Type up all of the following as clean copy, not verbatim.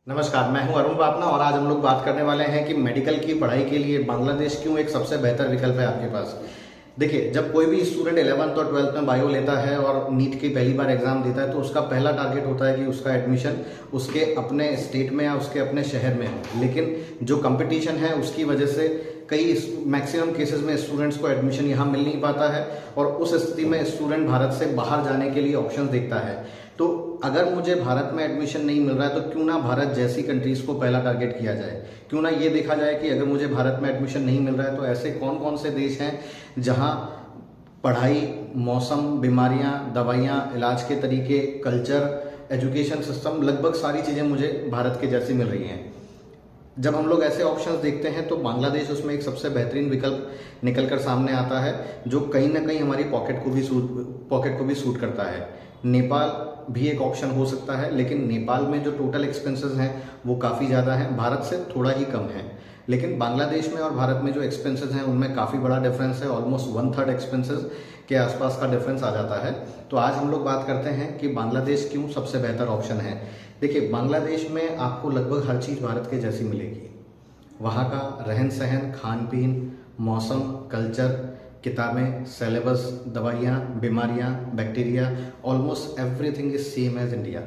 नमस्कार, मैं हूं अरुण बापना और आज हम लोग बात करने वाले हैं कि मेडिकल की पढ़ाई के लिए बांग्लादेश क्यों एक सबसे बेहतर विकल्प है आपके पास। देखिए, जब कोई भी स्टूडेंट 11th और 12th में बायो लेता है और नीट की पहली बार एग्जाम देता है तो उसका पहला टारगेट होता है कि उसका एडमिशन उसके अपने स्टेट में या उसके अपने शहर में हो। लेकिन जो कंपटीशन है उसकी वजह से कई मैक्सिमम केसेस में स्टूडेंट्स को एडमिशन यहाँ मिल नहीं पाता है और उस स्थिति में स्टूडेंट भारत से बाहर जाने के लिए ऑप्शंस देखता है। तो अगर मुझे भारत में एडमिशन नहीं मिल रहा है तो क्यों ना भारत जैसी कंट्रीज को पहला टारगेट किया जाए, क्यों ना ये देखा जाए कि अगर मुझे भारत में एडमिशन नहीं मिल रहा है तो ऐसे कौन कौन से देश हैं जहां पढ़ाई, मौसम, बीमारियां, दवाइयां, इलाज के तरीके, कल्चर, एजुकेशन सिस्टम, लगभग सारी चीज़ें मुझे भारत के जैसी मिल रही हैं। जब हम लोग ऐसे ऑप्शंस देखते हैं तो बांग्लादेश उसमें एक सबसे बेहतरीन विकल्प निकल कर सामने आता है जो कहीं ना कहीं हमारी पॉकेट को भी सूट करता है। नेपाल भी एक ऑप्शन हो सकता है, लेकिन नेपाल में जो टोटल एक्सपेंसेस हैं वो काफ़ी ज़्यादा हैं, भारत से थोड़ा ही कम है। लेकिन बांग्लादेश में और भारत में जो एक्सपेंसेस हैं उनमें काफ़ी बड़ा डिफरेंस है, ऑलमोस्ट 1/3 एक्सपेंसेस के आसपास का डिफरेंस आ जाता है। तो आज हम लोग बात करते हैं कि बांग्लादेश क्यों सबसे बेहतर ऑप्शन है। देखिए, बांग्लादेश में आपको लगभग हर चीज़ भारत के जैसी मिलेगी। वहाँ का रहन सहन, खान पीन, मौसम, कल्चर, किताबें, सिलेबस, दवाइयाँ, बीमारियाँ, bacteria, almost everything is same as India.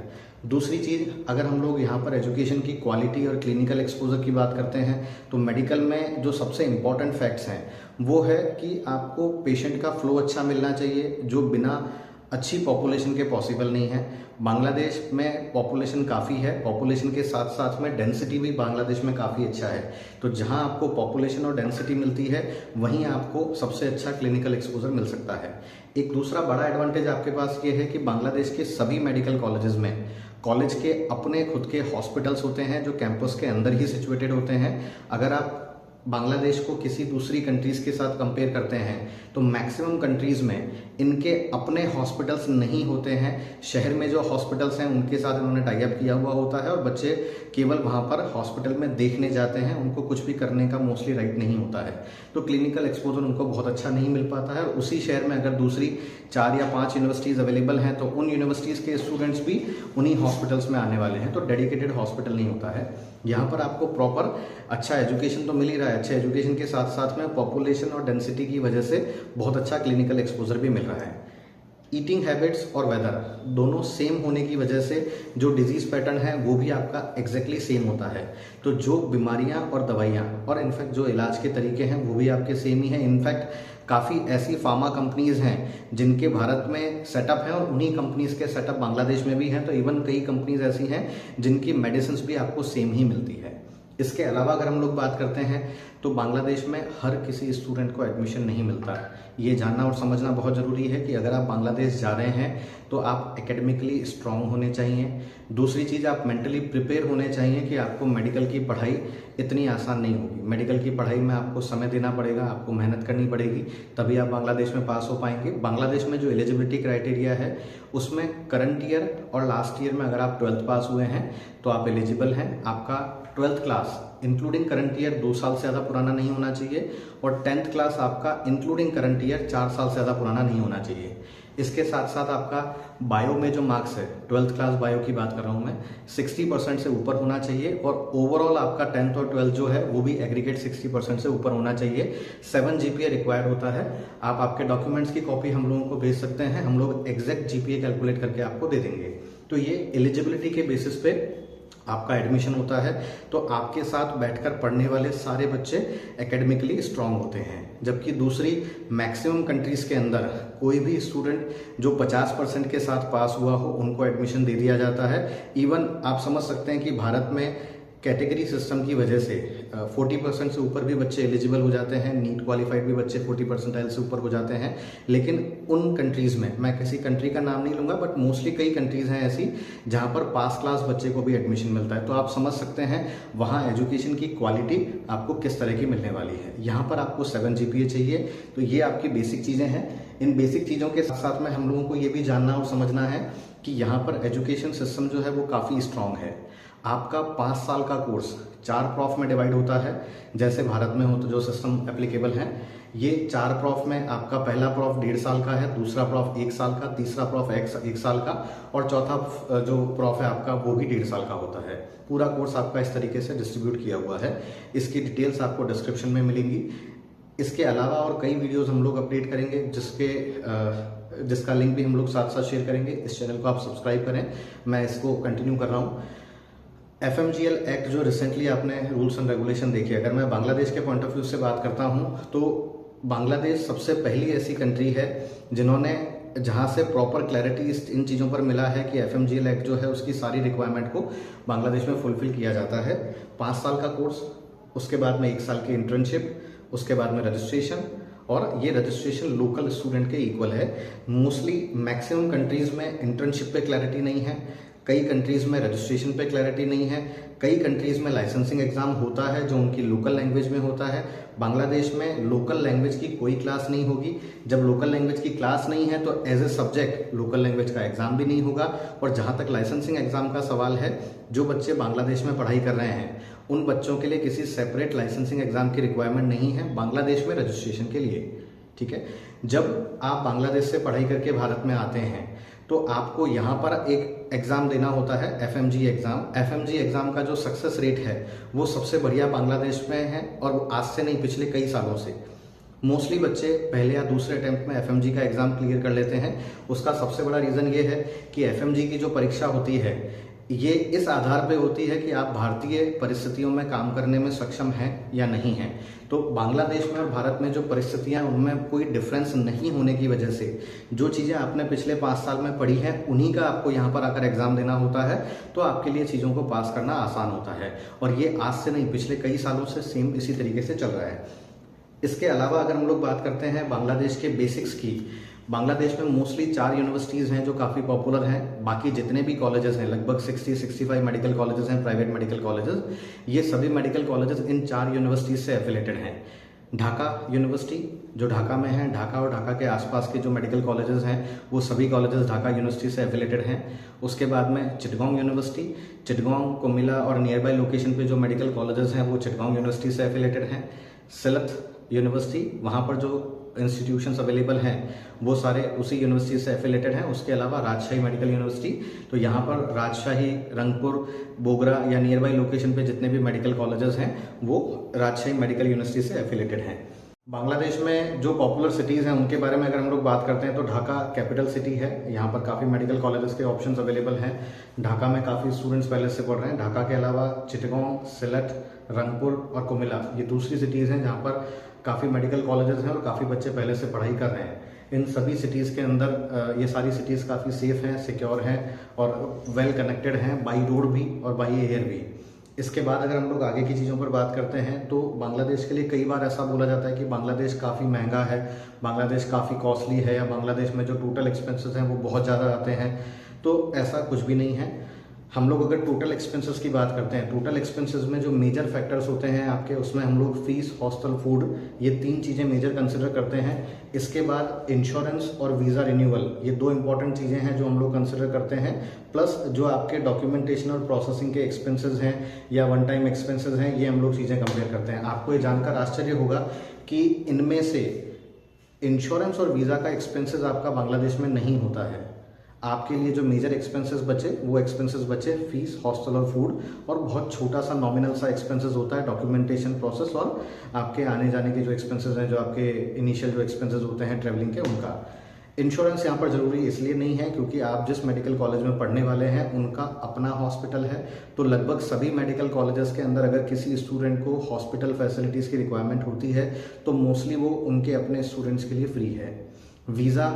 दूसरी चीज़, अगर हम लोग यहाँ पर एजुकेशन की क्वालिटी और क्लिनिकल एक्सपोजर की बात करते हैं तो मेडिकल में जो सबसे इम्पॉर्टेंट फैक्ट्स हैं वो है कि आपको पेशेंट का फ्लो अच्छा मिलना चाहिए, जो बिना अच्छी पॉपुलेशन के पॉसिबल नहीं है। बांग्लादेश में पॉपुलेशन काफ़ी है, पॉपुलेशन के साथ साथ में डेंसिटी भी बांग्लादेश में काफ़ी अच्छा है। तो जहां आपको पॉपुलेशन और डेंसिटी मिलती है वहीं आपको सबसे अच्छा क्लिनिकल एक्सपोजर मिल सकता है। एक दूसरा बड़ा एडवांटेज आपके पास ये है कि बांग्लादेश के सभी मेडिकल कॉलेजेस में कॉलेज के अपने खुद के हॉस्पिटल्स होते हैं जो कैंपस के अंदर ही सिचुएटेड होते हैं। अगर आप बांग्लादेश को किसी दूसरी कंट्रीज़ के साथ कंपेयर करते हैं तो मैक्सिमम कंट्रीज़ में इनके अपने हॉस्पिटल्स नहीं होते हैं। शहर में जो हॉस्पिटल्स हैं उनके साथ इन्होंने टाई अप किया हुआ होता है और बच्चे केवल वहाँ पर हॉस्पिटल में देखने जाते हैं, उनको कुछ भी करने का मोस्टली राइट नहीं होता है। तो क्लिनिकल एक्सपोजर उनको बहुत अच्छा नहीं मिल पाता है। और उसी शहर में अगर दूसरी 4 या 5 यूनिवर्सिटीज़ अवेलेबल हैं तो उन यूनिवर्सिटीज़ के स्टूडेंट्स भी उन्हीं हॉस्पिटल्स में आने वाले हैं। तो डेडिकेटेड हॉस्पिटल नहीं होता है। यहाँ पर आपको प्रॉपर अच्छा एजुकेशन तो मिल ही रहा है, अच्छे एजुकेशन के साथ साथ में पॉपुलेशन और डेंसिटी की वजह से बहुत अच्छा क्लिनिकल एक्सपोजर भी मिल रहा है। ईटिंग हैबिट्स और वेदर दोनों सेम होने की वजह से जो डिजीज पैटर्न है वो भी आपका एग्जैक्टली सेम होता है। तो जो बीमारियां और दवाइयां और इनफैक्ट जो इलाज के तरीके हैं वो भी आपके सेम ही हैं। इनफैक्ट काफ़ी ऐसी फार्मा कंपनीज हैं जिनके भारत में सेटअप हैं और उन्हीं कंपनीज के सेटअप बांग्लादेश में भी हैं। तो इवन कई कंपनीज ऐसी हैं जिनकी मेडिसिन भी आपको सेम ही मिलती है। इसके अलावा अगर हम लोग बात करते हैं तो बांग्लादेश में हर किसी स्टूडेंट को एडमिशन नहीं मिलता। ये जानना और समझना बहुत ज़रूरी है कि अगर आप बांग्लादेश जा रहे हैं तो आप एकेडमिकली स्ट्रांग होने चाहिए। दूसरी चीज़, आप मेंटली प्रिपेयर होने चाहिए कि आपको मेडिकल की पढ़ाई इतनी आसान नहीं होगी। मेडिकल की पढ़ाई में आपको समय देना पड़ेगा, आपको मेहनत करनी पड़ेगी, तभी आप बांग्लादेश में पास हो पाएंगे। बांग्लादेश में जो एलिजिबिलिटी क्राइटेरिया है उसमें करंट ईयर और लास्ट ईयर में अगर आप 12th पास हुए हैं तो आप एलिजिबल हैं। आपका 12th class including current year 2 साल से ज़्यादा पुराना नहीं होना चाहिए और 10th क्लास आपका इंक्लूडिंग करंट ईयर 4 साल से ज़्यादा पुराना नहीं होना चाहिए। इसके साथ साथ आपका बायो में जो मार्क्स है, 12th क्लास बायो की बात कर रहा हूँ मैं, 60% से ऊपर होना चाहिए और ओवरऑल आपका 10th और 12th जो है वो भी एग्रीगेट 60% से ऊपर होना चाहिए। 7 GPA रिक्वायर्ड होता है। आप आपके डॉक्यूमेंट्स की कॉपी हम लोगों को भेज सकते हैं, हम लोग एग्जैक्ट GPA कैलकुलेट करके आपको दे देंगे। तो ये एलिजिबिलिटी के बेसिस पे आपका एडमिशन होता है। तो आपके साथ बैठकर पढ़ने वाले सारे बच्चे एकेडमिकली स्ट्रांग होते हैं। जबकि दूसरी मैक्सिमम कंट्रीज के अंदर कोई भी स्टूडेंट जो 50% के साथ पास हुआ हो उनको एडमिशन दे दिया जाता है। इवन आप समझ सकते हैं कि भारत में कैटेगरी सिस्टम की वजह से 40% से ऊपर भी बच्चे एलिजिबल हो जाते हैं, नीट क्वालिफाइड भी बच्चे 40% से ऊपर हो जाते हैं। लेकिन उन कंट्रीज़ में, मैं किसी कंट्री का नाम नहीं लूँगा, बट मोस्टली कई कंट्रीज़ हैं ऐसी जहाँ पर पास क्लास बच्चे को भी एडमिशन मिलता है। तो आप समझ सकते हैं वहाँ एजुकेशन की क्वालिटी आपको किस तरह की मिलने वाली है। यहाँ पर आपको 7 GPA चाहिए। तो ये आपकी बेसिक चीज़ें हैं। इन बेसिक चीज़ों के साथ साथ में हम लोगों को ये भी जानना और समझना है कि यहाँ पर एजुकेशन सिस्टम जो है वो काफ़ी स्ट्रांग है। आपका 5 साल का कोर्स 4 प्रॉफ में डिवाइड होता है, जैसे भारत में हो तो जो सिस्टम एप्लीकेबल है। ये 4 प्रॉफ में आपका पहला प्रॉफ 1.5 साल का है, दूसरा प्रॉफ 1 साल का, तीसरा प्रॉफ 1 साल का और चौथा जो प्रॉफ है आपका वो भी 1.5 साल का होता है। पूरा कोर्स आपका इस तरीके से डिस्ट्रीब्यूट किया हुआ है। इसकी डिटेल्स आपको डिस्क्रिप्शन में मिलेंगी। इसके अलावा और कई वीडियोस हम लोग अपडेट करेंगे जिसका लिंक भी हम लोग साथ साथ शेयर करेंगे। इस चैनल को आप सब्सक्राइब करें। मैं इसको कंटिन्यू कर रहा हूँ। FMGL एक्ट जो रिसेंटली आपने रूल्स एंड रेगुलेशन देखे, अगर मैं बांग्लादेश के पॉइंट ऑफ व्यू से बात करता हूँ तो बांग्लादेश सबसे पहली ऐसी कंट्री है जहाँ से प्रॉपर क्लैरिटी इन चीज़ों पर मिला है कि FMGL एक्ट जो है उसकी सारी रिक्वायरमेंट को बांग्लादेश में फुलफिल किया जाता है। 5 साल का कोर्स, उसके बाद में 1 साल की इंटर्नशिप, उसके बाद में रजिस्ट्रेशन, और ये रजिस्ट्रेशन लोकल स्टूडेंट के इक्वल है। मोस्टली मैक्सिमम कंट्रीज में इंटर्नशिप पे क्लैरिटी नहीं है, कई कंट्रीज में रजिस्ट्रेशन पे क्लैरिटी नहीं है, कई कंट्रीज में लाइसेंसिंग एग्जाम होता है जो उनकी लोकल लैंग्वेज में होता है। बांग्लादेश में लोकल लैंग्वेज की कोई क्लास नहीं होगी। जब लोकल लैंग्वेज की क्लास नहीं है तो as a subject local language का एग्जाम भी नहीं होगा। और जहाँ तक लाइसेंसिंग एग्जाम का सवाल है, जो बच्चे बांग्लादेश में पढ़ाई कर रहे हैं उन बच्चों के लिए किसी सेपरेट लाइसेंसिंग एग्जाम की रिक्वायरमेंट नहीं है बांग्लादेश में रजिस्ट्रेशन के लिए। ठीक है, जब आप बांग्लादेश से पढ़ाई करके भारत में आते हैं तो आपको यहाँ पर एक एग्ज़ाम देना होता है, FMG एग्ज़ाम। FMG एग्ज़ाम का जो सक्सेस रेट है वो सबसे बढ़िया बांग्लादेश में है, और आज से नहीं पिछले कई सालों से। मोस्टली बच्चे पहले या दूसरे अटेम्प्ट में FMG का एग्ज़ाम क्लियर कर लेते हैं। उसका सबसे बड़ा रीज़न ये है कि FMG की जो परीक्षा होती है ये इस आधार पे होती है कि आप भारतीय परिस्थितियों में काम करने में सक्षम हैं या नहीं हैं। तो बांग्लादेश में और भारत में जो परिस्थितियां हैं उनमें कोई डिफरेंस नहीं होने की वजह से जो चीज़ें आपने पिछले 5 साल में पढ़ी हैं उन्हीं का आपको यहाँ पर आकर एग्जाम देना होता है, तो आपके लिए चीज़ों को पास करना आसान होता है। और ये आज से नहीं पिछले कई सालों से सेम इसी तरीके से चल रहा है। इसके अलावा अगर हम लोग बात करते हैं बांग्लादेश के बेसिक्स की, बांग्लादेश में मोस्टली 4 यूनिवर्सिटीज़ हैं जो काफ़ी पॉपुलर हैं। बाकी जितने भी कॉलेजेस हैं, लगभग 60-65 मेडिकल कॉलेजेस हैं, प्राइवेट मेडिकल कॉलेजेस। ये सभी मेडिकल कॉलेजेस इन 4 यूनिवर्सिटीज़ से एफिलेटेड हैं। ढाका यूनिवर्सिटी जो ढाका में है, ढाका और ढाका के आसपास के जो मेडिकल कॉलेजेस हैं वो सभी कॉलेजेस ढाका यूनिवर्सिटी से एफिलेटेड हैं। उसके बाद में चिटगांव यूनिवर्सिटी, चिटगांव, कुमिल्ला और नियर बाय लोकेशन पे जो मेडिकल कॉलेजेस हैं वो चिटगांव यूनिवर्सिटी से एफिलेटेड हैं। सिलत यूनिवर्सिटी, वहाँ पर जो इंस्टीट्यूशंस अवेलेबल हैं वो सारे उसी यूनिवर्सिटी से एफिलेटेड हैं। उसके अलावा राजशाही मेडिकल यूनिवर्सिटी, तो यहाँ पर राजशाही, रंगपुर, बोगरा या नियर बाई लोकेशन पे जितने भी मेडिकल कॉलेजेस हैं वो राजशाही मेडिकल यूनिवर्सिटी से एफिलेटेड हैं। बांग्लादेश में जो पॉपुलर सिटीज़ हैं उनके बारे में अगर हम लोग बात करते हैं तो ढाका कैपिटल सिटी है। यहाँ पर काफ़ी मेडिकल कॉलेजेस के ऑप्शंस अवेलेबल हैं। ढाका में काफ़ी स्टूडेंट्स पहले से पढ़ रहे हैं। ढाका के अलावा चिटगांव, सिलट, रंगपुर और कुमिल्ला ये दूसरी सिटीज़ हैं जहाँ पर काफ़ी मेडिकल कॉलेजेस हैं और काफ़ी बच्चे पहले से पढ़ाई कर रहे हैं। इन सभी सिटीज़ के अंदर ये सारी सिटीज़ काफ़ी सेफ हैं, सिक्योर हैं और वेल कनेक्टेड हैं, बाई रोड भी और बाई एयर भी। इसके बाद अगर हम लोग आगे की चीज़ों पर बात करते हैं तो बांग्लादेश के लिए कई बार ऐसा बोला जाता है कि बांग्लादेश काफ़ी महंगा है, बांग्लादेश काफ़ी कॉस्टली है, या बांग्लादेश में जो टोटल एक्सपेंसेस हैं वो बहुत ज़्यादा आते हैं। तो ऐसा कुछ भी नहीं है। हम लोग अगर टोटल एक्सपेंसेस की बात करते हैं, टोटल एक्सपेंसेस में जो मेजर फैक्टर्स होते हैं आपके, उसमें हम लोग फीस, हॉस्टल, फूड, ये 3 चीज़ें मेजर कंसिडर करते हैं। इसके बाद इंश्योरेंस और वीज़ा रिन्यूअल, ये 2 इंपॉर्टेंट चीज़ें हैं जो हम लोग कंसिडर करते हैं। प्लस जो आपके डॉक्यूमेंटेशन और प्रोसेसिंग के एक्सपेंसेस हैं या वन टाइम एक्सपेंसेस हैं, ये हम लोग चीज़ें कंपेयर करते हैं। आपको ये जानकर आश्चर्य होगा कि इनमें से इंश्योरेंस और वीज़ा का एक्सपेंसेस आपका बांग्लादेश में नहीं होता है। आपके लिए जो मेजर एक्सपेंसेस बचे वो एक्सपेंसेस बचे फीस, हॉस्टल और फूड, और बहुत छोटा सा नॉमिनल सा एक्सपेंसेस होता है डॉक्यूमेंटेशन प्रोसेस और आपके आने जाने के जो एक्सपेंसेस हैं, जो आपके इनिशियल जो एक्सपेंसेस होते हैं ट्रैवलिंग के, उनका। इंश्योरेंस यहाँ पर ज़रूरी इसलिए नहीं है क्योंकि आप जिस मेडिकल कॉलेज में पढ़ने वाले हैं उनका अपना हॉस्पिटल है। तो लगभग सभी मेडिकल कॉलेजेस के अंदर अगर किसी स्टूडेंट को हॉस्पिटल फैसिलिटीज़ की रिक्वायरमेंट होती है तो मोस्टली वो उनके अपने स्टूडेंट्स के लिए फ्री है। वीज़ा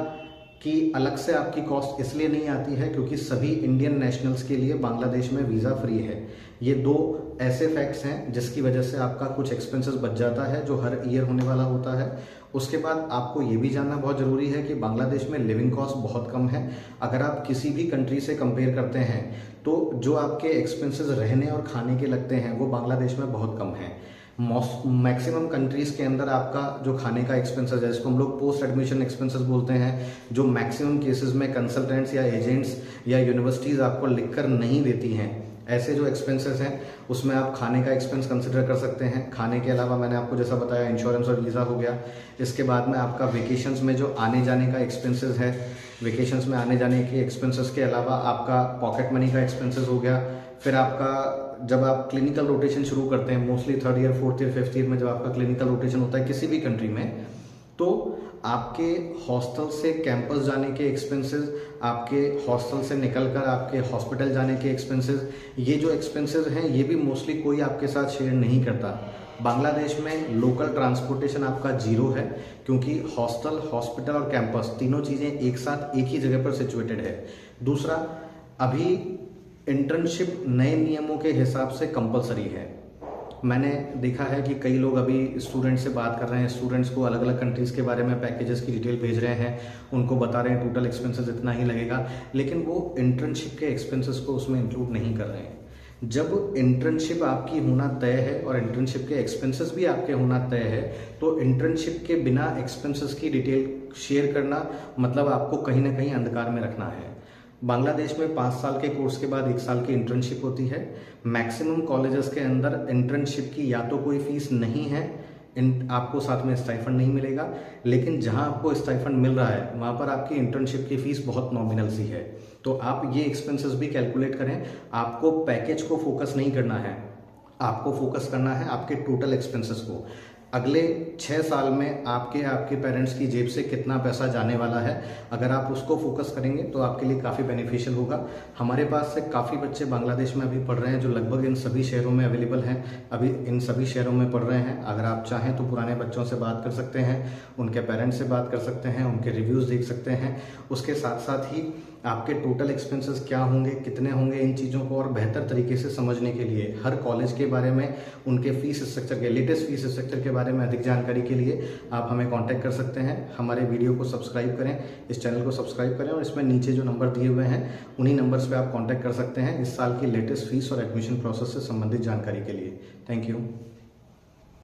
की अलग से आपकी कॉस्ट इसलिए नहीं आती है क्योंकि सभी इंडियन नेशनल्स के लिए बांग्लादेश में वीज़ा फ्री है। ये 2 ऐसे फैक्ट्स हैं जिसकी वजह से आपका कुछ एक्सपेंसेस बच जाता है जो हर ईयर होने वाला होता है। उसके बाद आपको ये भी जानना बहुत ज़रूरी है कि बांग्लादेश में लिविंग कॉस्ट बहुत कम है। अगर आप किसी भी कंट्री से कंपेयर करते हैं तो जो आपके एक्सपेंसेस रहने और खाने के लगते हैं वो बांग्लादेश में बहुत कम है। मैक्सिमम कंट्रीज़ के अंदर आपका जो खाने का एक्सपेंसेस है, जिसको हम लोग पोस्ट एडमिशन एक्सपेंसेस बोलते हैं, जो मैक्सिमम केसेस में कंसल्टेंट्स या एजेंट्स या यूनिवर्सिटीज़ आपको लिखकर नहीं देती हैं, ऐसे जो एक्सपेंसेस हैं उसमें आप खाने का एक्सपेंस कंसिडर कर सकते हैं। खाने के अलावा मैंने आपको जैसा बताया इंश्योरेंस और वीज़ा हो गया। इसके बाद में आपका वेकेशंस में जो आने जाने का एक्सपेंसेस है, वेकेशंस में आने जाने के एक्सपेंसेस के अलावा आपका पॉकेट मनी का एक्सपेंसेस हो गया। फिर आपका जब आप क्लिनिकल रोटेशन शुरू करते हैं, mostly 3rd year 4th year 5th year में जब आपका क्लिनिकल रोटेशन होता है किसी भी कंट्री में, तो आपके हॉस्टल से कैंपस जाने के एक्सपेंसेस, आपके हॉस्टल से निकलकर आपके हॉस्पिटल जाने के एक्सपेंसेस, ये जो एक्सपेंसेस हैं ये भी मोस्टली कोई आपके साथ शेयर नहीं करता। बांग्लादेश में लोकल ट्रांसपोर्टेशन आपका जीरो है, क्योंकि हॉस्टल, हॉस्पिटल और कैंपस तीनों चीज़ें एक साथ एक ही जगह पर सिचुएटेड है। दूसरा, अभी इंटर्नशिप नए नियमों के हिसाब से कंपलसरी है। मैंने देखा है कि कई लोग अभी स्टूडेंट से बात कर रहे हैं, स्टूडेंट्स को अलग अलग कंट्रीज़ के बारे में पैकेजेस की डिटेल भेज रहे हैं, उनको बता रहे हैं टोटल एक्सपेंसेस इतना ही लगेगा, लेकिन वो इंटर्नशिप के एक्सपेंसेस को उसमें इंक्लूड नहीं कर रहे हैं। जब इंटर्नशिप आपकी होना तय है और इंटर्नशिप के एक्सपेंसेस भी आपके होना तय है, तो इंटर्नशिप के बिना एक्सपेंसेस की डिटेल शेयर करना मतलब आपको कहीं ना कहीं अंधकार में रखना है। बांग्लादेश में 5 साल के कोर्स के बाद 1 साल की इंटर्नशिप होती है। मैक्सिमम कॉलेजेस के अंदर इंटर्नशिप की या तो कोई फीस नहीं है, आपको साथ में स्टाइफंड नहीं मिलेगा, लेकिन जहां आपको स्टाइफंड मिल रहा है वहां पर आपकी इंटर्नशिप की फीस बहुत नॉमिनल सी है। तो आप ये एक्सपेंसेस भी कैलकुलेट करें। आपको पैकेज को फोकस नहीं करना है, आपको फोकस करना है आपके टोटल एक्सपेंसेस को। अगले 6 साल में आपके पेरेंट्स की जेब से कितना पैसा जाने वाला है, अगर आप उसको फोकस करेंगे तो आपके लिए काफ़ी बेनिफिशियल होगा। हमारे पास से काफ़ी बच्चे बांग्लादेश में अभी पढ़ रहे हैं जो लगभग इन सभी शहरों में अवेलेबल हैं, अभी इन सभी शहरों में पढ़ रहे हैं। अगर आप चाहें तो पुराने बच्चों से बात कर सकते हैं, उनके पेरेंट्स से बात कर सकते हैं, उनके रिव्यूज़ देख सकते हैं। उसके साथ साथ ही आपके टोटल एक्सपेंसेस क्या होंगे, कितने होंगे, इन चीज़ों को और बेहतर तरीके से समझने के लिए, हर कॉलेज के बारे में, उनके फीस स्ट्रक्चर के, लेटेस्ट फीस स्ट्रक्चर के बारे में अधिक जानकारी के लिए आप हमें कांटेक्ट कर सकते हैं। हमारे वीडियो को सब्सक्राइब करें, इस चैनल को सब्सक्राइब करें और इसमें नीचे जो नंबर दिए हुए हैं उन्हीं नंबर्स पे आप कांटेक्ट कर सकते हैं इस साल की लेटेस्ट फीस और एडमिशन प्रोसेस से संबंधित जानकारी के लिए। Thank you.